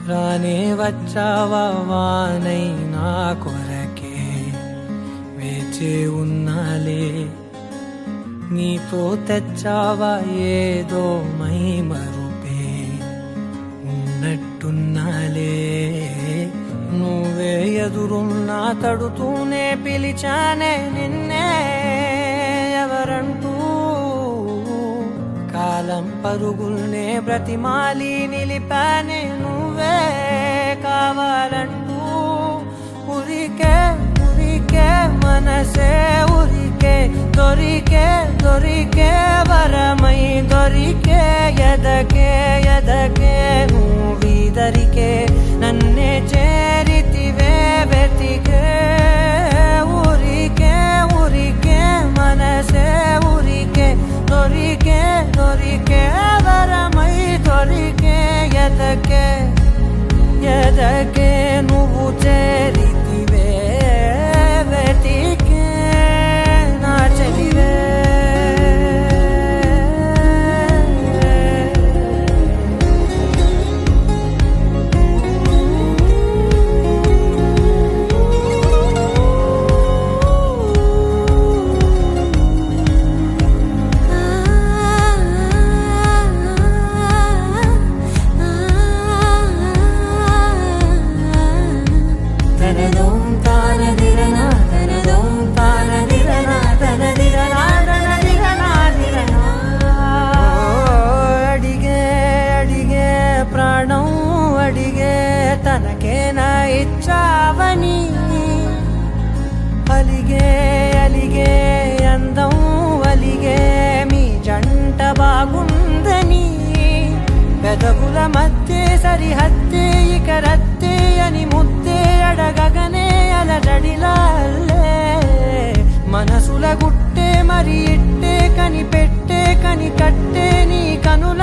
రానే వచ్చావా వానై నా కొరకే వేచే ఉన్నాలే నీతో తెచ్చావా ఏదో మై మరుపే ఉన్నట్టున్నాలే నువ్వే ఎదురున్నా తడుతూనే పిలిచానే నిన్నే ఎవరంటూ కాలం పరుగుల్నే బ్రతిమాలి నిలిపానే నువ్వే కావాలంటూ ఉరికే ఉరికే మనసే ఉరికే దొరికే దొరికే వరమై దొరికే ఎదకే ఎదకే నువ్విదరికే నన్నే చేరితివే వెతికే ఉరికే ఉరికే మనసే ఉరికే దొరికే దొరికే వరమై దొరికే ఎదకే ఎదకే నువ్వు చేరితివే వెతికే నా చెలివే తనకేనా ఇచ్చావని అలిగే అలిగే అందం అలిగే మీ జంట బాగుందని పెదవుల మధ్య సరిహద్దే ఇక రద్దే అని ముద్దే అడగగనే అలజడిలాల్లే మనసుల గుట్టే మరి ఇట్టే కని పెట్టే కని కట్టే నీ కనుల